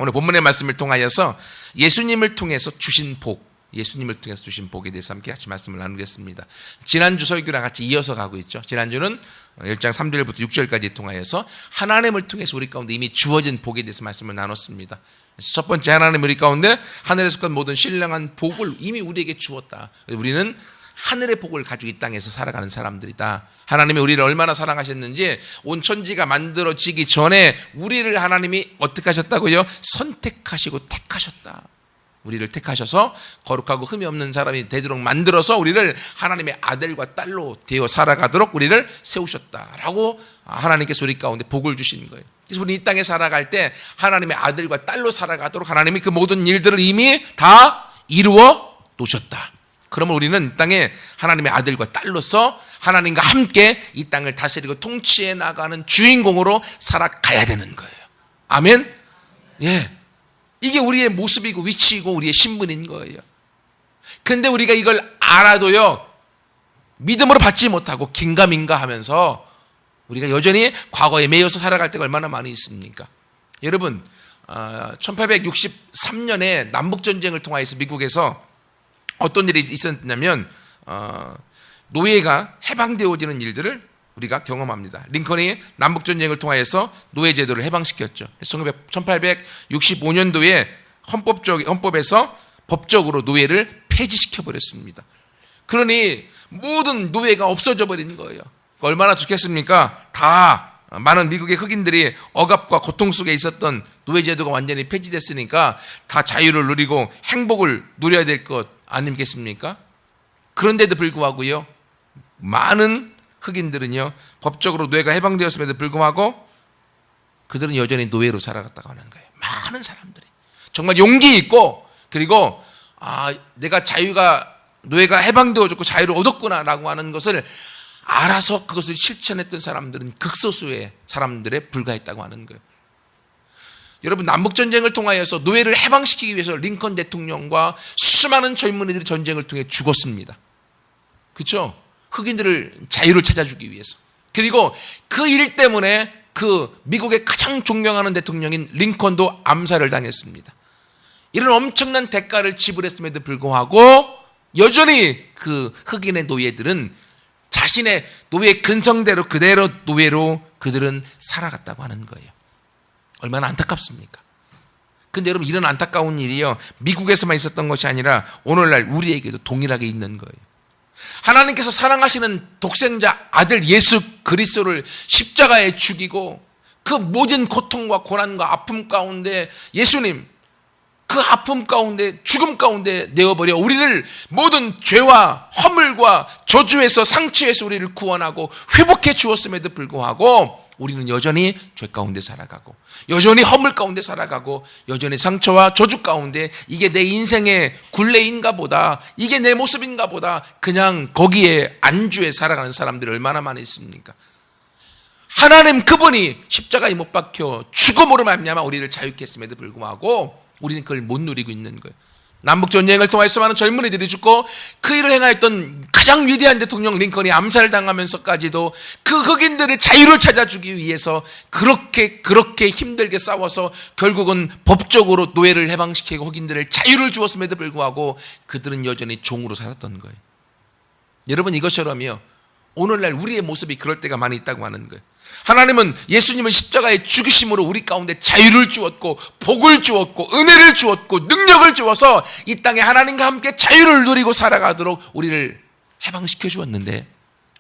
오늘 본문의 말씀을 통하여서 예수님을 통해서 주신 복에 대해서 함께 같이 말씀을 나누겠습니다. 지난주 설교랑 같이 이어서 가고 있죠. 지난주는 1장 3절부터 6절까지 통하여서 하나님을 통해서 우리 가운데 이미 주어진 복에 대해서 말씀을 나눴습니다. 그래서 첫 번째, 하나님 우리 가운데 하늘에서 온 모든 신령한 복을 이미 우리에게 주었다. 우리는 하늘의 복을 가지고 이 땅에서 살아가는 사람들이다. 하나님이 우리를 얼마나 사랑하셨는지 온 천지가 만들어지기 전에 우리를 하나님이 어떻게 하셨다고요? 선택하시고 택하셨다. 우리를 택하셔서 거룩하고 흠이 없는 사람이 되도록 만들어서 우리를 하나님의 아들과 딸로 되어 살아가도록 우리를 세우셨다라고 하나님께서 우리 가운데 복을 주신 거예요. 그래서 우리 이 땅에 살아갈 때 하나님의 아들과 딸로 살아가도록 하나님이 그 모든 일들을 이미 다 이루어 놓으셨다. 그러면 우리는 이 땅에 하나님의 아들과 딸로서 하나님과 함께 이 땅을 다스리고 통치해 나가는 주인공으로 살아가야 되는 거예요. 아멘? 예. 이게 우리의 모습이고 위치이고 우리의 신분인 거예요. 근데 우리가 이걸 알아도요, 믿음으로 받지 못하고 긴가민가 하면서 우리가 여전히 과거에 매여서 살아갈 때가 얼마나 많이 있습니까? 여러분, 1863년에 남북전쟁을 통하여서 미국에서 어떤 일이 있었냐면 노예가 해방되어지는 일들을 우리가 경험합니다. 링컨이 남북전쟁을 통하여서 노예제도를 해방시켰죠. 1865년도에 헌법에서 법적으로 노예를 폐지시켜버렸습니다. 그러니 모든 노예가 없어져 버린 거예요. 얼마나 좋겠습니까? 다 많은 미국의 흑인들이 억압과 고통 속에 있었던 노예제도가 완전히 폐지됐으니까 다 자유를 누리고 행복을 누려야 될 것 아니겠습니까? 그런데도 불구하고요, 많은 흑인들은요, 법적으로 노예가 해방되었음에도 불구하고 그들은 여전히 노예로 살아갔다고 하는 거예요. 많은 사람들이 정말 용기 있고, 그리고 내가 노예가 해방되어졌고 자유를 얻었구나라고 하는 것을 알아서 그것을 실천했던 사람들은 극소수의 사람들에 불과했다고 하는 거예요. 여러분, 남북전쟁을 통하여서 노예를 해방시키기 위해서 링컨 대통령과 수많은 젊은이들이 전쟁을 통해 죽었습니다. 그렇죠? 흑인들을 자유를 찾아주기 위해서. 그리고 그 일 때문에 그 미국의 가장 존경하는 대통령인 링컨도 암살을 당했습니다. 이런 엄청난 대가를 지불했음에도 불구하고 여전히 그 흑인의 노예들은 자신의 노예 근성대로 그대로 노예로 그들은 살아갔다고 하는 거예요. 얼마나 안타깝습니까? 근데 여러분, 이런 안타까운 일이요, 미국에서만 있었던 것이 아니라 오늘날 우리에게도 동일하게 있는 거예요. 하나님께서 사랑하시는 독생자 아들 예수 그리스도를 십자가에 죽이고 그 모든 고통과 고난과 아픔 가운데 예수님, 그 아픔 가운데 죽음 가운데 내어버려 우리를 모든 죄와 허물과 저주에서 상처에서 우리를 구원하고 회복해 주었음에도 불구하고 우리는 여전히 죄 가운데 살아가고 여전히 허물 가운데 살아가고 여전히 상처와 저주 가운데 이게 내 인생의 굴레인가 보다, 이게 내 모습인가 보다 그냥 거기에 안주해 살아가는 사람들이 얼마나 많이 있습니까? 하나님 그분이 십자가에 못 박혀 죽음으로 말미암아 우리를 자유케 했음에도 불구하고 우리는 그걸 못 누리고 있는 거예요. 남북전쟁을 통해서 많은 젊은이들이 죽고 그 일을 행하였던 가장 위대한 대통령 링컨이 암살당하면서까지도 그 흑인들의 자유를 찾아주기 위해서 그렇게 힘들게 싸워서 결국은 법적으로 노예를 해방시키고 흑인들의 자유를 주었음에도 불구하고 그들은 여전히 종으로 살았던 거예요. 여러분, 이것처럼요, 오늘날 우리의 모습이 그럴 때가 많이 있다고 하는 거예요. 하나님은 예수님을 십자가에 죽이심으로 우리 가운데 자유를 주었고 복을 주었고 은혜를 주었고 능력을 주어서 이 땅에 하나님과 함께 자유를 누리고 살아가도록 우리를 해방시켜 주었는데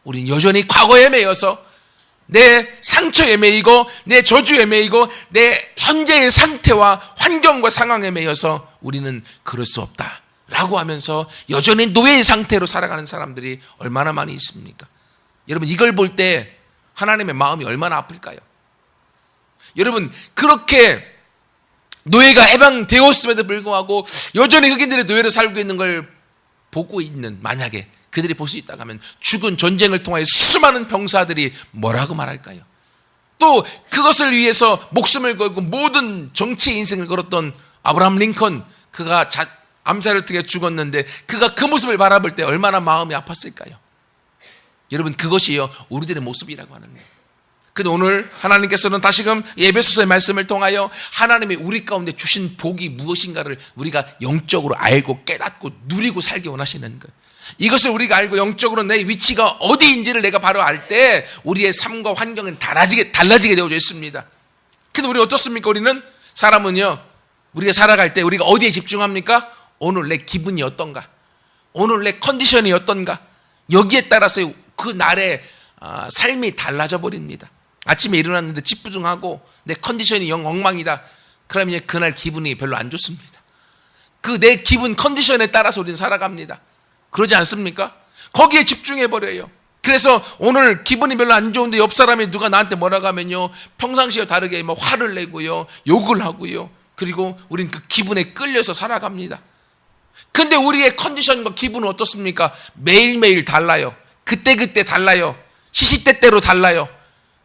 우리는 여전히 과거에 매여서 내 상처에 매이고 내 저주에 매이고 내 현재의 상태와 환경과 상황에 매여서 우리는 그럴 수 없다 라고 하면서 여전히 노예의 상태로 살아가는 사람들이 얼마나 많이 있습니까? 여러분, 이걸 볼 때 하나님의 마음이 얼마나 아플까요? 여러분, 그렇게 노예가 해방되었음에도 불구하고 여전히 흑인들의 노예로 살고 있는 걸 보고 있는, 만약에 그들이 볼 수 있다고 하면 죽은 전쟁을 통해 수많은 병사들이 뭐라고 말할까요? 또 그것을 위해서 목숨을 걸고 모든 정치의 인생을 걸었던 아브라함 링컨, 그가 암살을 통해 죽었는데 그가 그 모습을 바라볼 때 얼마나 마음이 아팠을까요? 여러분, 그것이요 우리들의 모습이라고 하는 거예요. 근데 오늘 하나님께서는 다시금 에베소서의 말씀을 통하여 하나님이 우리 가운데 주신 복이 무엇인가를 우리가 영적으로 알고 깨닫고 누리고 살기 원하시는 거예요. 이것을 우리가 알고 영적으로 내 위치가 어디인지를 내가 바로 알 때 우리의 삶과 환경은 달라지게 되어져 있습니다. 근데 우리 어떻습니까? 우리는 사람은요, 우리가 살아갈 때 우리가 어디에 집중합니까? 오늘 내 기분이 어떤가? 오늘 내 컨디션이 어떤가? 여기에 따라서 그 날의 삶이 달라져 버립니다. 아침에 일어났는데 찌뿌둥하고 내 컨디션이 영 엉망이다. 그러면 그날 기분이 별로 안 좋습니다. 그 내 기분 컨디션에 따라서 우리는 살아갑니다. 그러지 않습니까? 거기에 집중해 버려요. 그래서 오늘 기분이 별로 안 좋은데 옆 사람이 누가 나한테 뭐라고 하면요, 평상시와 다르게 뭐 화를 내고요, 욕을 하고요. 그리고 우린 그 기분에 끌려서 살아갑니다. 근데 우리의 컨디션과 기분은 어떻습니까? 매일매일 달라요. 그때그때 달라요. 시시때때로 달라요.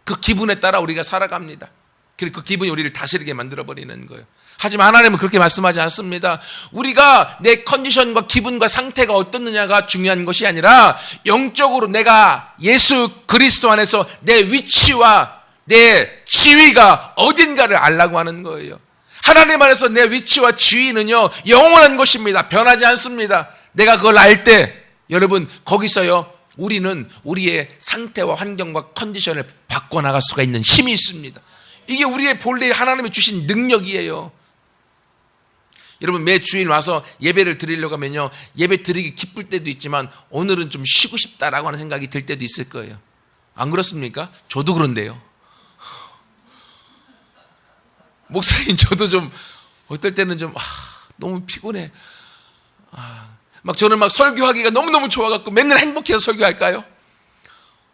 그 기분에 따라 우리가 살아갑니다. 그리고 그 기분이 우리를 다스리게 만들어버리는 거예요. 하지만 하나님은 그렇게 말씀하지 않습니다. 우리가 내 컨디션과 기분과 상태가 어떻느냐가 중요한 것이 아니라 영적으로 내가 예수 그리스도 안에서 내 위치와 내 지위가 어딘가를 알라고 하는 거예요. 하나님 안에서 내 위치와 지위는요, 영원한 것입니다. 변하지 않습니다. 내가 그걸 알 때 여러분 거기서요, 우리는 우리의 상태와 환경과 컨디션을 바꿔나갈 수가 있는 힘이 있습니다. 이게 우리의 본래 하나님이 주신 능력이에요. 여러분 매 주일 와서 예배를 드리려고 하면요, 예배 드리기 기쁠 때도 있지만 오늘은 좀 쉬고 싶다라고 하는 생각이 들 때도 있을 거예요. 안 그렇습니까? 저도 그런데요. 목사님 저도 좀 어떨 때는 좀 너무 피곤해. 막 저는 막 설교하기가 너무너무 좋아갖고 맨날 행복해서 설교할까요?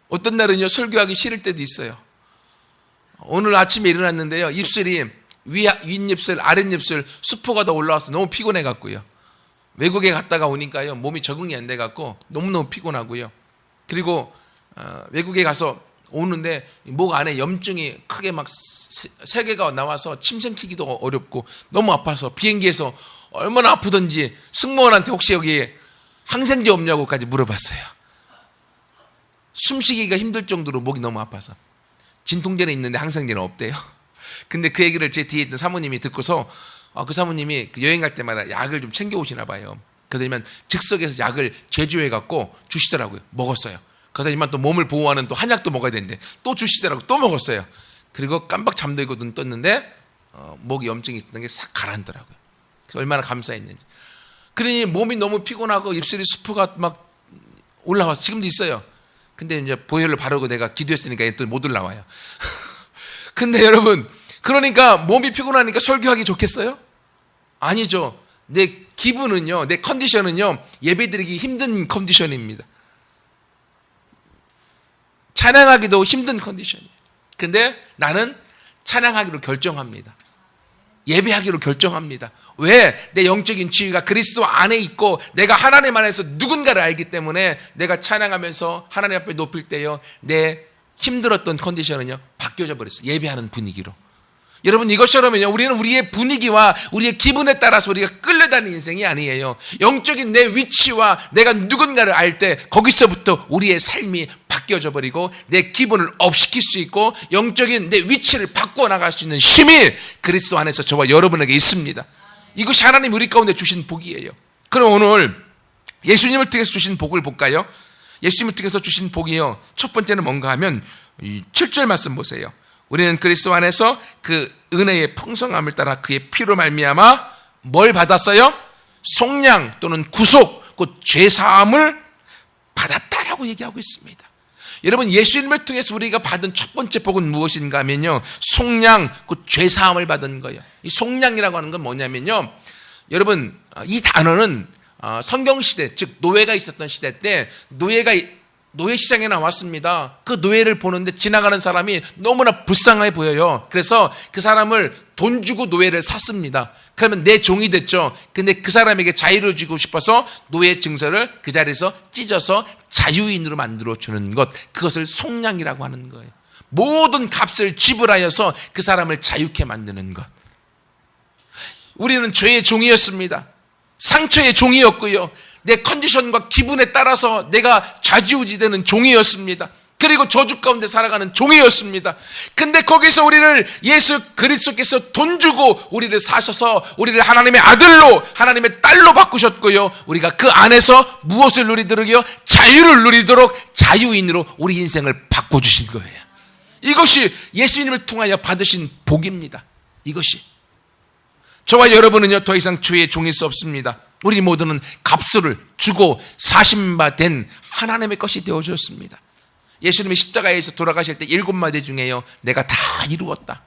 어떤 날은요 설교하기 싫을 때도 있어요. 오늘 아침에 일어났는데요, 입술이 윗입술 아랫입술 수포가 더 올라와서 너무 피곤해갖고요, 외국에 갔다가 오니까요 몸이 적응이 안 돼갖고 너무너무 피곤하고요. 그리고 외국에 가서 오는데 목 안에 염증이 크게 막 3개가 나와서 침 삼키기도 어렵고 너무 아파서 비행기에서 얼마나 아프던지 승무원한테 혹시 여기 항생제 없냐고까지 물어봤어요. 숨쉬기가 힘들 정도로 목이 너무 아파서. 진통제는 있는데 항생제는 없대요. 근데 그 얘기를 제 뒤에 있던 사모님이 듣고서 그 사모님이 여행 갈 때마다 약을 좀 챙겨 오시나 봐요. 그러면 즉석에서 약을 제조해 갖고 주시더라고요. 먹었어요. 그러더니만 또 몸을 보호하는 또 한약도 먹어야 되는데 또 주시더라고. 또 먹었어요. 그리고 깜빡 잠들고 눈 떴는데 목에 염증이 있던 게 싹 가라앉더라고요. 얼마나 감사했는지. 그러니 몸이 너무 피곤하고 입술이 수포가 막 올라와서 지금도 있어요. 근데 이제 보혈을 바르고 내가 기도했으니까 또 못 올라와요. 근데 여러분, 그러니까 몸이 피곤하니까 설교하기 좋겠어요? 아니죠. 내 기분은요, 내 컨디션은요, 예배드리기 힘든 컨디션입니다. 찬양하기도 힘든 컨디션이에요. 근데 나는 찬양하기로 결정합니다. 예배하기로 결정합니다. 왜? 내 영적인 지위가 그리스도 안에 있고 내가 하나님 안에서 누군가를 알기 때문에 내가 찬양하면서 하나님 앞에 높일 때요, 내 힘들었던 컨디션은요 바뀌어져 버렸어요. 예배하는 분위기로. 여러분 이것처럼은요, 우리는 우리의 분위기와 우리의 기분에 따라서 우리가 끌려다니는 인생이 아니에요. 영적인 내 위치와 내가 누군가를 알 때 거기서부터 우리의 삶이 바뀌어져 버리고 내 기분을 업시킬 수 있고 영적인 내 위치를 바꿔 나갈 수 있는 힘이 그리스도 안에서 저와 여러분에게 있습니다. 이것이 하나님 우리 가운데 주신 복이에요. 그럼 오늘 예수님을 통해서 주신 복을 볼까요? 예수님을 통해서 주신 복이요, 첫 번째는 뭔가 하면 이 7절 말씀 보세요. 우리는 그리스도 안에서 그 은혜의 풍성함을 따라 그의 피로 말미암아 뭘 받았어요? 속량 또는 구속, 곧 죄사함을 받았다라고 얘기하고 있습니다. 여러분 예수님을 통해서 우리가 받은 첫 번째 복은 무엇인가 하면요, 속량, 곧 죄사함을 받은 거예요. 이 속량이라고 하는 건 뭐냐면요, 여러분 이 단어는 성경시대, 즉 노예가 있었던 시대 때 노예 시장에 나왔습니다. 그 노예를 보는데 지나가는 사람이 너무나 불쌍해 보여요. 그래서 그 사람을 돈 주고 노예를 샀습니다. 그러면 내 종이 됐죠. 근데 그 사람에게 자유를 주고 싶어서 노예 증서를 그 자리에서 찢어서 자유인으로 만들어주는 것, 그것을 속량이라고 하는 거예요. 모든 값을 지불하여서 그 사람을 자유케 만드는 것. 우리는 죄의 종이었습니다. 상처의 종이었고요, 내 컨디션과 기분에 따라서 내가 좌지우지되는 종이었습니다. 그리고 저주 가운데 살아가는 종이었습니다. 근데 거기서 우리를 예수 그리스도께서 돈 주고 우리를 사셔서 우리를 하나님의 아들로 하나님의 딸로 바꾸셨고요, 우리가 그 안에서 무엇을 누리도록요? 자유를 누리도록 자유인으로 우리 인생을 바꿔주신 거예요. 이것이 예수님을 통하여 받으신 복입니다. 이것이. 저와 여러분은요, 더 이상 주의 종일 수 없습니다. 우리 모두는 값을 주고 사신 바 된 하나님의 것이 되어졌습니다. 예수님이 십자가에서 돌아가실 때 7마디 중에요, 내가 다 이루었다.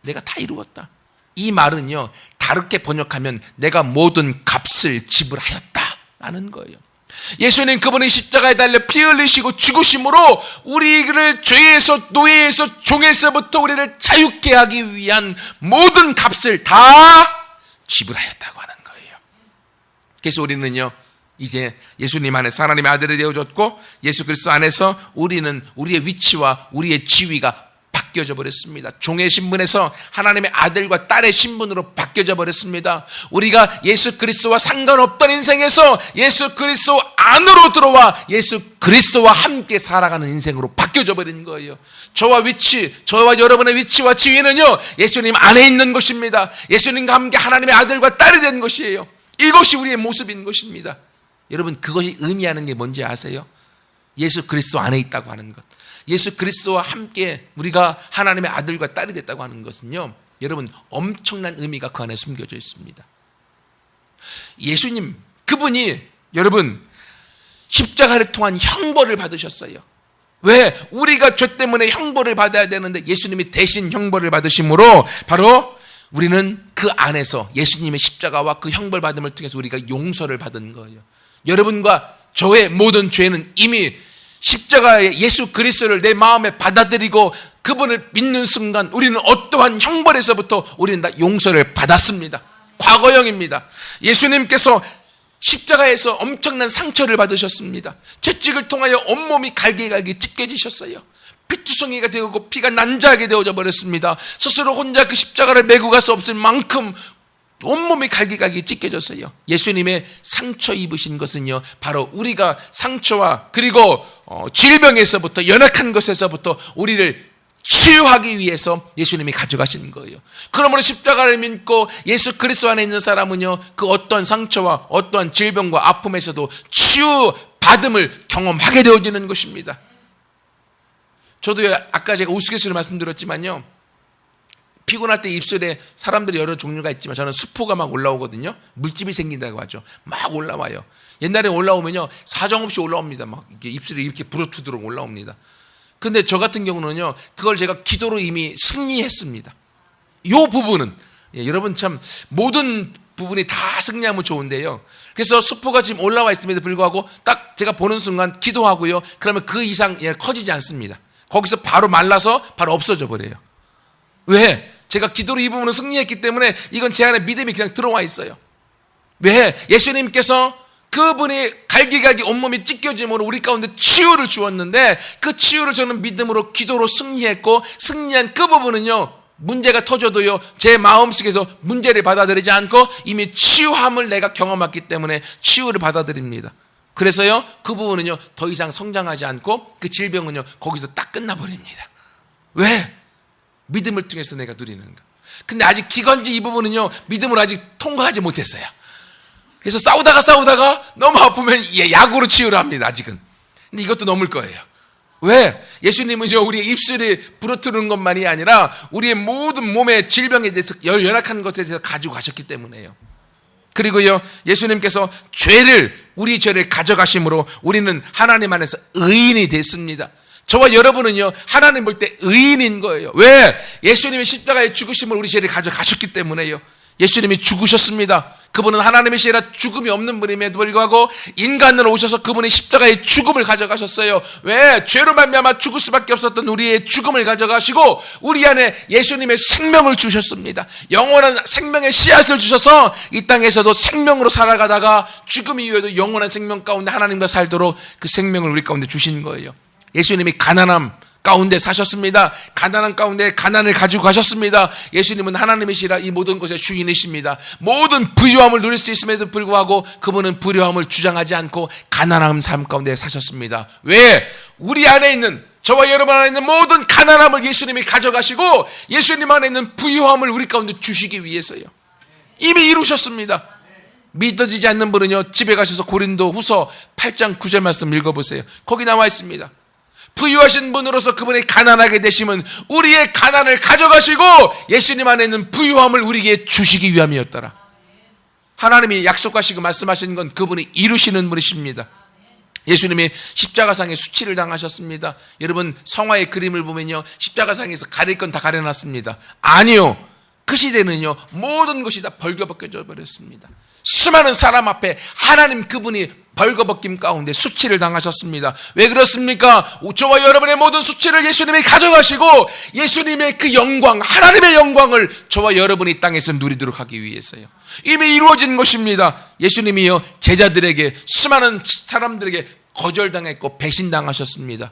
내가 다 이루었다. 이 말은요, 다르게 번역하면 내가 모든 값을 지불하였다 라는 거예요. 예수님 그분이 십자가에 달려 피 흘리시고 죽으심으로 우리를 죄에서, 노예에서, 종에서부터 우리를 자유케 하기 위한 모든 값을 다 지불하였다고 하는 거예요. 그래서 우리는요, 이제 예수님 안에서 하나님의 아들이 되어졌고 예수 그리스도 안에서 우리는 우리의 위치와 우리의 지위가 바뀌어져 버렸습니다. 종의 신분에서 하나님의 아들과 딸의 신분으로 바뀌어져 버렸습니다. 우리가 예수 그리스도와 상관없던 인생에서 예수 그리스도 안으로 들어와 예수 그리스도와 함께 살아가는 인생으로 바뀌어져 버린 거예요. 저와 여러분의 위치와 지위는요, 예수님 안에 있는 것입니다. 예수님과 함께 하나님의 아들과 딸이 된 것이에요. 이것이 우리의 모습인 것입니다. 여러분, 그것이 의미하는 게 뭔지 아세요? 예수 그리스도 안에 있다고 하는 것, 예수 그리스도와 함께 우리가 하나님의 아들과 딸이 됐다고 하는 것은요, 여러분, 엄청난 의미가 그 안에 숨겨져 있습니다. 예수님, 그분이 여러분 십자가를 통한 형벌을 받으셨어요. 왜? 우리가 죄 때문에 형벌을 받아야 되는데 예수님이 대신 형벌을 받으심으로 바로 우리는 그 안에서 예수님의 십자가와 그 형벌 받음을 통해서 우리가 용서를 받은 거예요. 여러분과 저의 모든 죄는 이미 십자가의 예수 그리스도를 내 마음에 받아들이고 그분을 믿는 순간 우리는 어떠한 형벌에서부터 우리는 다 용서를 받았습니다. 과거형입니다. 예수님께서 십자가에서 엄청난 상처를 받으셨습니다. 채찍을 통하여 온몸이 갈기갈기 찢겨지셨어요. 피투성이가 되고 피가 난자하게 되어져 버렸습니다. 스스로 혼자 그 십자가를 메고 갈 수 없을 만큼 온몸이 갈기갈기 찢겨졌어요. 예수님의 상처 입으신 것은요, 바로 우리가 상처와 그리고 질병에서부터, 연약한 것에서부터 우리를 치유하기 위해서 예수님이 가져가신 거예요. 그러므로 십자가를 믿고 예수 그리스도 안에 있는 사람은요, 그 어떠한 상처와 어떠한 질병과 아픔에서도 치유받음을 경험하게 되어지는 것입니다. 저도 아까 제가 우스갯소리로 말씀드렸지만요, 피곤할 때 입술에 사람들이 여러 종류가 있지만 저는 수포가 막 올라오거든요. 물집이 생긴다고 하죠. 막 올라와요. 옛날에 올라오면요, 사정없이 올라옵니다. 막 입술이 이렇게 부러뜨도록 올라옵니다. 근데 저 같은 경우는요, 그걸 제가 기도로 이미 승리했습니다. 이 부분은, 여러분 참 모든 부분이 다 승리하면 좋은데요, 그래서 수포가 지금 올라와 있음에도 불구하고 딱 제가 보는 순간 기도하고요, 그러면 그 이상 커지지 않습니다. 거기서 바로 말라서 바로 없어져 버려요. 왜? 제가 기도로 이 부분을 승리했기 때문에 이건 제 안에 믿음이 그냥 들어와 있어요. 왜? 예수님께서 그분이 갈기갈기 온몸이 찢겨짐으로 우리 가운데 치유를 주었는데 그 치유를 저는 믿음으로 기도로 승리했고, 승리한 그 부분은요, 문제가 터져도요, 제 마음속에서 문제를 받아들이지 않고 이미 치유함을 내가 경험했기 때문에 치유를 받아들입니다. 그래서요, 그 부분은요, 더 이상 성장하지 않고 그 질병은요, 거기서 딱 끝나버립니다. 왜? 믿음을 통해서 내가 누리는 거. 근데 아직 기관지 이 부분은요, 믿음으로 아직 통과하지 못했어요. 그래서 싸우다가 너무 아프면 약으로 치유를 합니다, 아직은. 근데 이것도 넘을 거예요. 왜? 예수님은요, 우리의 입술이 부러뜨는 것만이 아니라 우리의 모든 몸의 질병에 대해서, 연약한 것에 대해서 가지고 가셨기 때문에요. 그리고요, 예수님께서 우리 죄를 가져가심으로 우리는 하나님 안에서 의인이 됐습니다. 저와 여러분은요, 하나님 볼 때 의인인 거예요. 왜? 예수님이 십자가에 죽으심을 우리 죄를 가져가셨기 때문에요. 예수님이 죽으셨습니다. 그분은 하나님이시라 죽음이 없는 분임에도 불구하고 인간으로 오셔서 그분이 십자가의 죽음을 가져가셨어요. 왜? 죄로 말미암아 죽을 수밖에 없었던 우리의 죽음을 가져가시고 우리 안에 예수님의 생명을 주셨습니다. 영원한 생명의 씨앗을 주셔서 이 땅에서도 생명으로 살아가다가 죽음 이후에도 영원한 생명 가운데 하나님과 살도록 그 생명을 우리 가운데 주신 거예요. 예수님이 가난함 가운데 사셨습니다. 가난한 가운데 가난을 가지고 가셨습니다. 예수님은 하나님이시라 이 모든 것의 주인이십니다. 모든 부유함을 누릴 수 있음에도 불구하고 그분은 부유함을 주장하지 않고 가난한 삶 가운데 사셨습니다. 왜? 우리 안에 있는 저와 여러분 안에 있는 모든 가난함을 예수님이 가져가시고 예수님 안에 있는 부유함을 우리 가운데 주시기 위해서요. 이미 이루셨습니다. 믿어지지 않는 분은요, 집에 가셔서 고린도 후서 8장 9절 말씀 읽어보세요. 거기 나와 있습니다. 부유하신 분으로서 그분이 가난하게 되심은 우리의 가난을 가져가시고 예수님 안에 있는 부유함을 우리에게 주시기 위함이었더라. 하나님이 약속하시고 말씀하신 건 그분이 이루시는 분이십니다. 예수님이 십자가상에 수치를 당하셨습니다. 여러분, 성화의 그림을 보면요, 십자가상에서 가릴 건 다 가려놨습니다. 아니요, 그 시대는요, 모든 것이 다 벌거벗겨져 버렸습니다. 수많은 사람 앞에 하나님 그분이 벌거벗김 가운데 수치를 당하셨습니다. 왜 그렇습니까? 저와 여러분의 모든 수치를 예수님이 가져가시고 예수님의 그 영광, 하나님의 영광을 저와 여러분이 땅에서 누리도록 하기 위해서요. 이미 이루어진 것입니다. 예수님이요, 제자들에게, 수많은 사람들에게 거절당했고 배신당하셨습니다.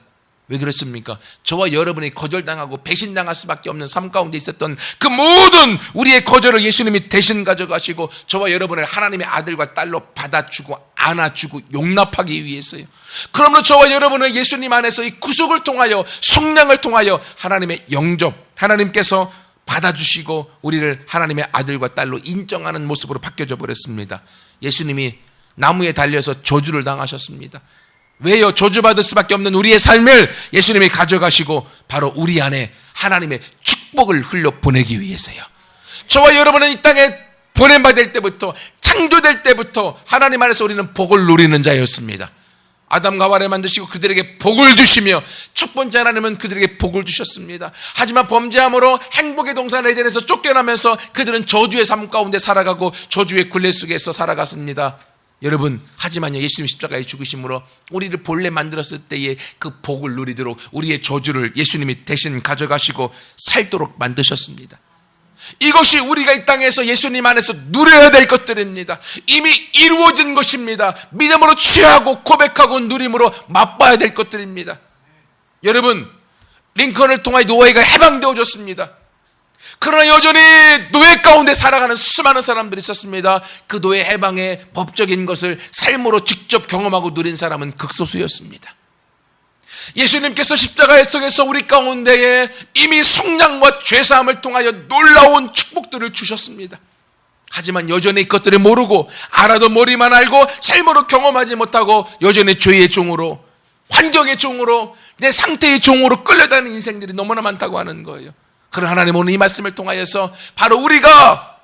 왜 그렇습니까? 저와 여러분이 거절당하고 배신당할 수밖에 없는 삶 가운데 있었던 그 모든 우리의 거절을 예수님이 대신 가져가시고 저와 여러분을 하나님의 아들과 딸로 받아주고 안아주고 용납하기 위해서요. 그러므로 저와 여러분은 예수님 안에서 이 구속을 통하여, 속량을 통하여 하나님의 영접, 하나님께서 받아주시고 우리를 하나님의 아들과 딸로 인정하는 모습으로 바뀌어져 버렸습니다. 예수님이 나무에 달려서 저주를 당하셨습니다. 왜요? 저주받을 수밖에 없는 우리의 삶을 예수님이 가져가시고 바로 우리 안에 하나님의 축복을 흘려 보내기 위해서요. 저와 여러분은 이 땅에 보냄받을 때부터, 창조될 때부터 하나님 안에서 우리는 복을 누리는 자였습니다. 아담과 하와를 만드시고 그들에게 복을 주시며 첫 번째 하나님은 그들에게 복을 주셨습니다. 하지만 범죄함으로 행복의 동산 에덴에서 쫓겨나면서 그들은 저주의 삶 가운데 살아가고 저주의 굴레 속에서 살아갔습니다. 여러분, 하지만요, 예수님 십자가에 죽으심으로 우리를 본래 만들었을 때의 그 복을 누리도록 우리의 저주를 예수님이 대신 가져가시고 살도록 만드셨습니다. 이것이 우리가 이 땅에서 예수님 안에서 누려야 될 것들입니다. 이미 이루어진 것입니다. 믿음으로 취하고 고백하고 누림으로 맛봐야 될 것들입니다. 여러분, 링컨을 통하여 노예가 해방되어졌습니다. 그러나 여전히 노예 가운데 살아가는 수많은 사람들이 있었습니다. 그 노예 해방의 법적인 것을 삶으로 직접 경험하고 누린 사람은 극소수였습니다. 예수님께서 십자가의 속에서 우리 가운데에 이미 속량과 죄사함을 통하여 놀라운 축복들을 주셨습니다. 하지만 여전히 그것들을 모르고, 알아도 머리만 알고 삶으로 경험하지 못하고 여전히 죄의 종으로, 환경의 종으로, 내 상태의 종으로 끌려다니는 인생들이 너무나 많다고 하는 거예요. 그러나 하나님 오늘 이 말씀을 통하여서 바로 우리가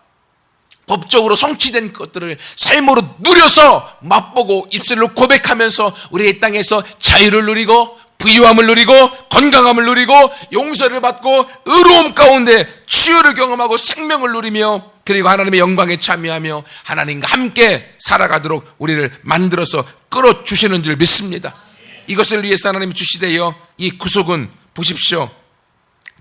법적으로 성취된 것들을 삶으로 누려서 맛보고 입술로 고백하면서 우리의 땅에서 자유를 누리고 부유함을 누리고 건강함을 누리고 용서를 받고 의로움 가운데 치유를 경험하고 생명을 누리며 그리고 하나님의 영광에 참여하며 하나님과 함께 살아가도록 우리를 만들어서 끌어주시는 줄 믿습니다. 이것을 위해서 하나님이 주시되어 이 구속은 보십시오.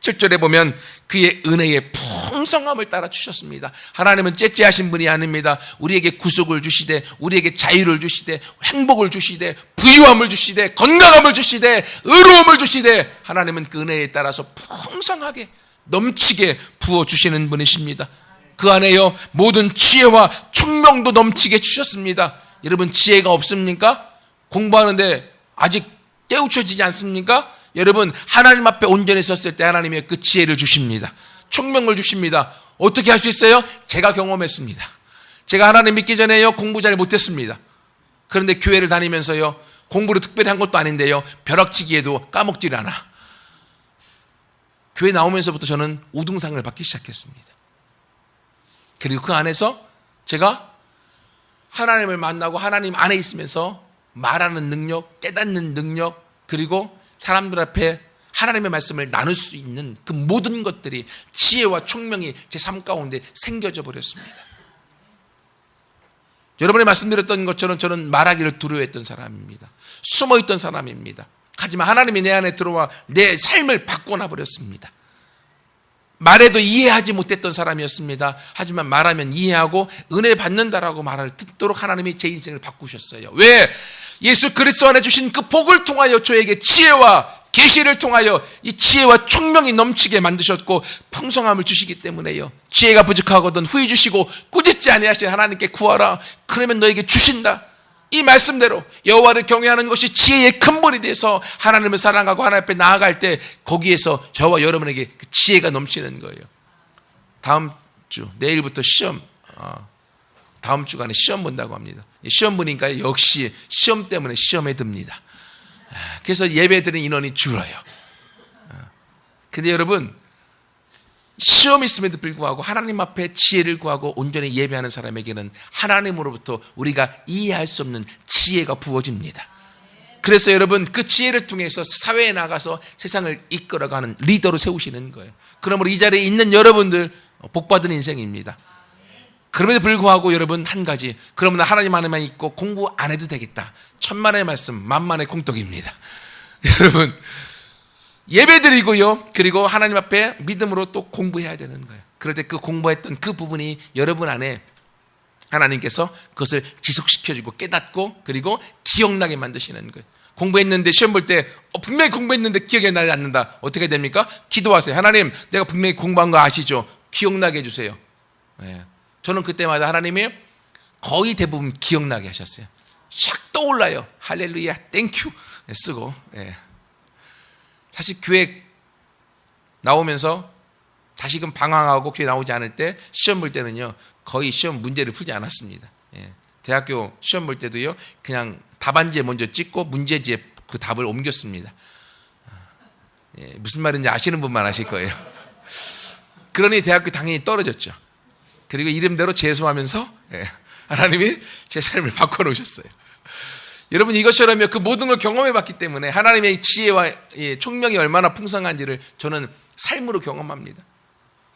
7절에 보면 그의 은혜의 풍성함을 따라 주셨습니다. 하나님은 째째하신 분이 아닙니다. 우리에게 구속을 주시되, 우리에게 자유를 주시되, 행복을 주시되, 부유함을 주시되, 건강함을 주시되, 의로움을 주시되, 하나님은 그 은혜에 따라서 풍성하게 넘치게 부어주시는 분이십니다. 그 안에요, 모든 지혜와 총명도 넘치게 주셨습니다. 여러분, 지혜가 없습니까? 공부하는데 아직 깨우쳐지지 않습니까? 여러분, 하나님 앞에 온전히 섰을 때 하나님의 그 지혜를 주십니다. 총명을 주십니다. 어떻게 할 수 있어요? 제가 경험했습니다. 제가 하나님 믿기 전에요, 공부 잘 못했습니다. 그런데 교회를 다니면서요, 공부를 특별히 한 것도 아닌데요, 벼락치기에도 까먹질 않아. 교회 나오면서부터 저는 우등상을 받기 시작했습니다. 그리고 그 안에서 제가 하나님을 만나고 하나님 안에 있으면서 말하는 능력, 깨닫는 능력, 그리고 사람들 앞에 하나님의 말씀을 나눌 수 있는 그 모든 것들이, 지혜와 총명이 제 삶 가운데 생겨져 버렸습니다. 여러분이 말씀드렸던 것처럼 저는 말하기를 두려워했던 사람입니다. 숨어있던 사람입니다. 하지만 하나님이 내 안에 들어와 내 삶을 바꿔놔 버렸습니다. 말해도 이해하지 못했던 사람이었습니다. 하지만 말하면 이해하고 은혜 받는다라고 말을 듣도록 하나님이 제 인생을 바꾸셨어요. 왜? 예수 그리스도 안에 주신 그 복을 통하여 저에게 지혜와 계시를 통하여 이 지혜와 총명이 넘치게 만드셨고 풍성함을 주시기 때문에요. 지혜가 부족하거든 후히 주시고 꾸짖지 아니하신 하나님께 구하라. 그러면 너에게 주신다. 이 말씀대로 여호와를 경외하는 것이 지혜의 근본이 돼서 하나님을 사랑하고 하나님 앞에 나아갈 때 거기에서 저와 여러분에게 그 지혜가 넘치는 거예요. 다음 주 내일부터 시험, 다음 주간에 시험 본다고 합니다. 시험 보니까 역시 시험 때문에 시험에 듭니다. 그래서 예배 드리는 인원이 줄어요. 근데 여러분, 시험이 있음에도 불구하고 하나님 앞에 지혜를 구하고 온전히 예배하는 사람에게는 하나님으로부터 우리가 이해할 수 없는 지혜가 부어집니다. 그래서 여러분, 그 지혜를 통해서 사회에 나가서 세상을 이끌어가는 리더로 세우시는 거예요. 그러므로 이 자리에 있는 여러분들 복받은 인생입니다. 그럼에도 불구하고 여러분, 한 가지, 그러면 하나님 안에만 있고 공부 안 해도 되겠다. 천만의 말씀, 만만의 공덕입니다. 여러분, 예배드리고요, 그리고 하나님 앞에 믿음으로 또 공부해야 되는 거예요. 그럴 때 그 공부했던 그 부분이 여러분 안에 하나님께서 그것을 지속시켜주고 깨닫고 그리고 기억나게 만드시는 거예요. 공부했는데 시험 볼 때 분명히 공부했는데 기억이 나지 않는다. 어떻게 됩니까? 기도하세요. 하나님, 내가 분명히 공부한 거 아시죠? 기억나게 해주세요. 네. 저는 그때마다 하나님이 거의 대부분 기억나게 하셨어요. 샥 떠올라요. 할렐루야, 땡큐 쓰고. 네. 사실 교회 나오면서 다시금 방황하고 교회 나오지 않을 때 시험 볼 때는요, 거의 시험 문제를 풀지 않았습니다. 예. 대학교 시험 볼 때도요, 그냥 답안지에 먼저 찍고 문제지에 그 답을 옮겼습니다. 예. 무슨 말인지 아시는 분만 아실 거예요. 그러니 대학교 당연히 떨어졌죠. 그리고 이름대로 재수하면서 하나님이 제 삶을 바꿔놓으셨어요. 여러분, 이것처럼 그 모든 걸 경험해봤기 때문에 하나님의 지혜와 총명이 얼마나 풍성한지를 저는 삶으로 경험합니다.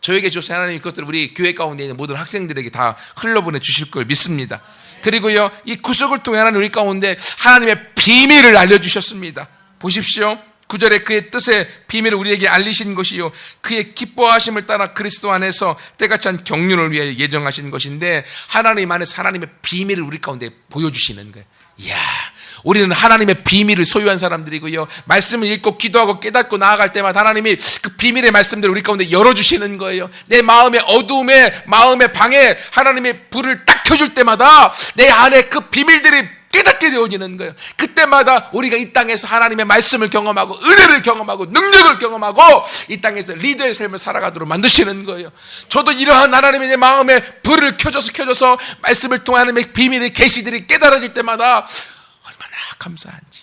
저에게 주신 하나님이 그것들을 우리 교회 가운데 있는 모든 학생들에게 다 흘러보내 주실 걸 믿습니다. 그리고요, 이 구속을 통해 하나님 우리 가운데 하나님의 비밀을 알려주셨습니다. 보십시오. 9절에 그의 뜻의 비밀을 우리에게 알리신 것이요, 그의 기뻐하심을 따라 그리스도 안에서 때가 찬 경륜을 위하여 예정하신 것인데, 하나님 안에서 하나님의 비밀을 우리 가운데 보여주시는 거예요. 이야, 우리는 하나님의 비밀을 소유한 사람들이고요, 말씀을 읽고 기도하고 깨닫고 나아갈 때마다 하나님이 그 비밀의 말씀들을 우리 가운데 열어주시는 거예요. 내 마음의 어두움에, 마음의 방에 하나님의 불을 딱 켜줄 때마다 내 안에 그 비밀들이 깨닫게 되어지는 거예요. 그때마다 우리가 이 땅에서 하나님의 말씀을 경험하고 은혜를 경험하고 능력을 경험하고 이 땅에서 리더의 삶을 살아가도록 만드시는 거예요. 저도 이러한 하나님의 내 마음에 불을 켜줘서 말씀을 통해 하나님의 비밀의 계시들이 깨달아질 때마다 얼마나 감사한지.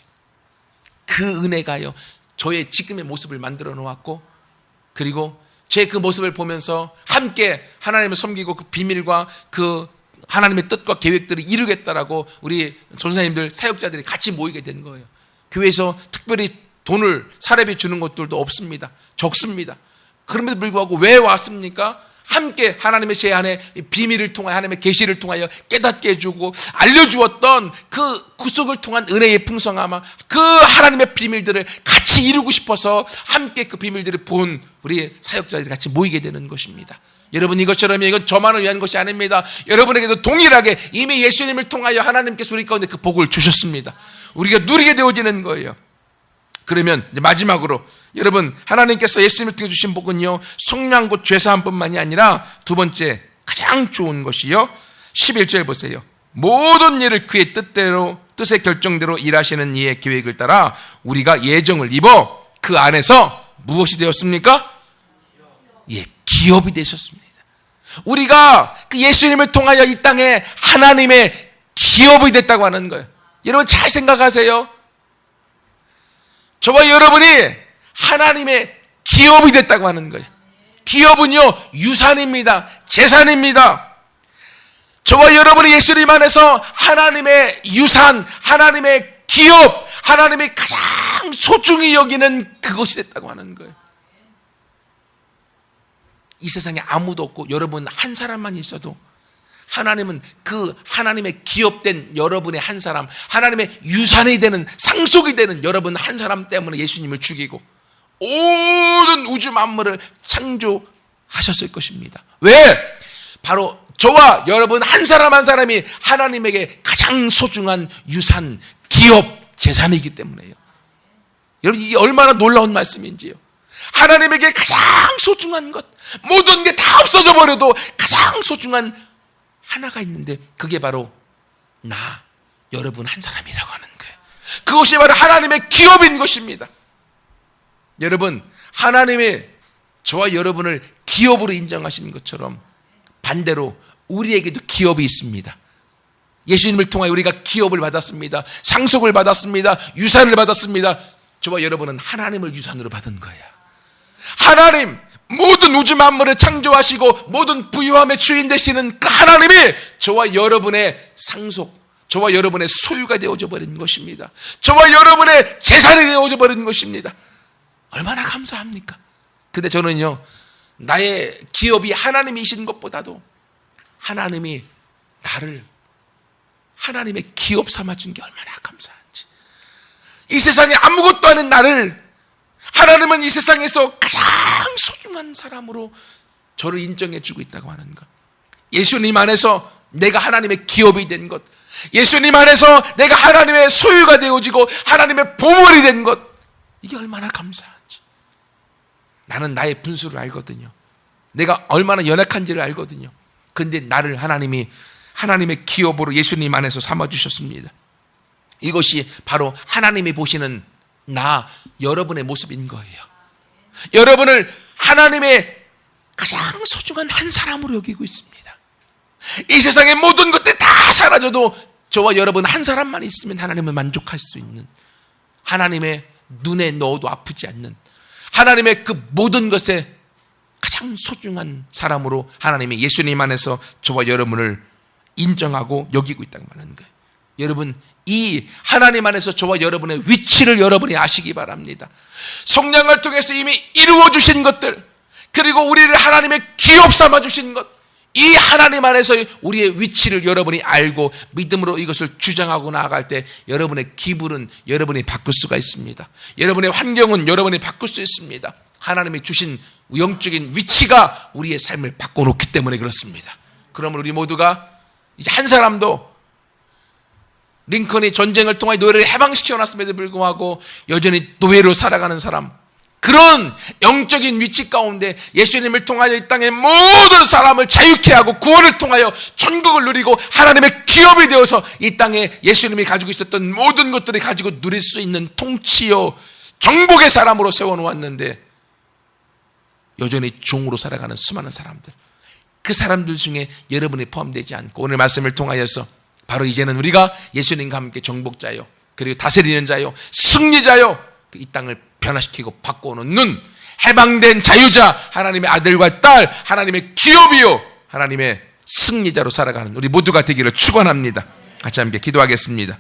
그 은혜가요, 저의 지금의 모습을 만들어 놓았고, 그리고 제 그 모습을 보면서 함께 하나님을 섬기고 그 비밀과 그 하나님의 뜻과 계획들을 이루겠다라고 우리 전사님들, 사역자들이 같이 모이게 된 거예요. 교회에서 특별히 돈을 사례비 주는 것들도 없습니다. 적습니다. 그럼에도 불구하고 왜 왔습니까? 함께 하나님의 제 안에 비밀을 통하여 하나님의 계시를 통하여 깨닫게 해주고 알려주었던 그 구속을 통한 은혜의 풍성함, 그 하나님의 비밀들을 같이 이루고 싶어서 함께 그 비밀들을 본 우리 사역자들이 같이 모이게 되는 것입니다. 여러분, 이것처럼 이건 저만을 위한 것이 아닙니다. 여러분에게도 동일하게 이미 예수님을 통하여 하나님께서 우리 가운데 그 복을 주셨습니다. 우리가 누리게 되어지는 거예요. 그러면 이제 마지막으로 여러분, 하나님께서 예수님을 통해 주신 복은요, 속량고 죄사함뿐만이 아니라 두 번째 가장 좋은 것이요, 11절 보세요. 모든 일을 그의 뜻대로, 뜻의 결정대로 일하시는 이의 계획을 따라 우리가 예정을 입어 그 안에서 무엇이 되었습니까? 예, 기업이 되셨습니다. 우리가 그 예수님을 통하여 이 땅에 하나님의 기업이 됐다고 하는 거예요. 여러분 잘 생각하세요. 저와 여러분이 하나님의 기업이 됐다고 하는 거예요. 기업은요, 유산입니다. 재산입니다. 저와 여러분이 예수님 안에서 하나님의 유산, 하나님의 기업, 하나님이 가장 소중히 여기는 그것이 됐다고 하는 거예요. 이 세상에 아무도 없고 여러분 한 사람만 있어도 하나님은 그 하나님의 기업된 여러분의 한 사람, 하나님의 유산이 되는, 상속이 되는 여러분 한 사람 때문에 예수님을 죽이고 모든 우주 만물을 창조하셨을 것입니다. 왜? 바로 저와 여러분 한 사람 한 사람이 하나님에게 가장 소중한 유산, 기업, 재산이기 때문에요. 여러분, 이게 얼마나 놀라운 말씀인지요. 하나님에게 가장 소중한 것, 모든 게 다 없어져 버려도 가장 소중한 하나가 있는데 그게 바로 나, 여러분 한 사람이라고 하는 거예요. 그것이 바로 하나님의 기업인 것입니다. 여러분, 하나님의 저와 여러분을 기업으로 인정하시는 것처럼 반대로 우리에게도 기업이 있습니다. 예수님을 통하여 우리가 기업을 받았습니다. 상속을 받았습니다. 유산을 받았습니다. 저와 여러분은 하나님을 유산으로 받은 거예요. 하나님, 모든 우주 만물을 창조하시고 모든 부유함의 주인 되시는 그 하나님이 저와 여러분의 상속, 저와 여러분의 소유가 되어져 버린 것입니다. 저와 여러분의 재산이 되어져 버린 것입니다. 얼마나 감사합니까? 근데 저는요, 나의 기업이 하나님이신 것보다도 하나님이 나를 하나님의 기업 삼아준 게 얼마나 감사한지. 이 세상에 아무것도 아닌 나를 하나님은 이 세상에서 가장 소중한 사람으로 저를 인정해주고 있다고 하는 것. 예수님 안에서 내가 하나님의 기업이 된 것, 예수님 안에서 내가 하나님의 소유가 되어지고 하나님의 보물이 된 것, 이게 얼마나 감사한지. 나는 나의 분수를 알거든요. 내가 얼마나 연약한지를 알거든요. 근데 나를 하나님이 하나님의 기업으로 예수님 안에서 삼아주셨습니다. 이것이 바로 하나님이 보시는 나, 여러분의 모습인 거예요. 여러분을 하나님의 가장 소중한 한 사람으로 여기고 있습니다. 이 세상의 모든 것들 다 사라져도 저와 여러분 한 사람만 있으면 하나님을 만족할 수 있는, 하나님의 눈에 넣어도 아프지 않는, 하나님의 그 모든 것에 가장 소중한 사람으로 하나님이 예수님 안에서 저와 여러분을 인정하고 여기고 있다고 말하는 거예요. 여러분, 이 하나님 안에서 저와 여러분의 위치를 여러분이 아시기 바랍니다. 성령을 통해서 이미 이루어 주신 것들, 그리고 우리를 하나님의 기업 삼아 주신 것, 이 하나님 안에서 우리의 위치를 여러분이 알고 믿음으로 이것을 주장하고 나아갈 때 여러분의 기분은 여러분이 바꿀 수가 있습니다. 여러분의 환경은 여러분이 바꿀 수 있습니다. 하나님이 주신 영적인 위치가 우리의 삶을 바꿔놓기 때문에 그렇습니다. 그러면 우리 모두가 이제 한 사람도 링컨이 전쟁을 통해 노예를 해방시켜놨음에도 불구하고 여전히 노예로 살아가는 사람, 그런 영적인 위치 가운데 예수님을 통하여 이 땅의 모든 사람을 자유케 하고 구원을 통하여 천국을 누리고 하나님의 기업이 되어서 이 땅에 예수님이 가지고 있었던 모든 것들을 가지고 누릴 수 있는 통치요 정복의 사람으로 세워놓았는데 여전히 종으로 살아가는 수많은 사람들, 그 사람들 중에 여러분이 포함되지 않고 오늘 말씀을 통하여서 바로 이제는 우리가 예수님과 함께 정복자요, 그리고 다스리는 자요, 승리자요, 이 땅을 변화시키고 바꿔놓는 해방된 자유자, 하나님의 아들과 딸, 하나님의 기업이요, 하나님의 승리자로 살아가는 우리 모두가 되기를 축원합니다. 같이 함께 기도하겠습니다.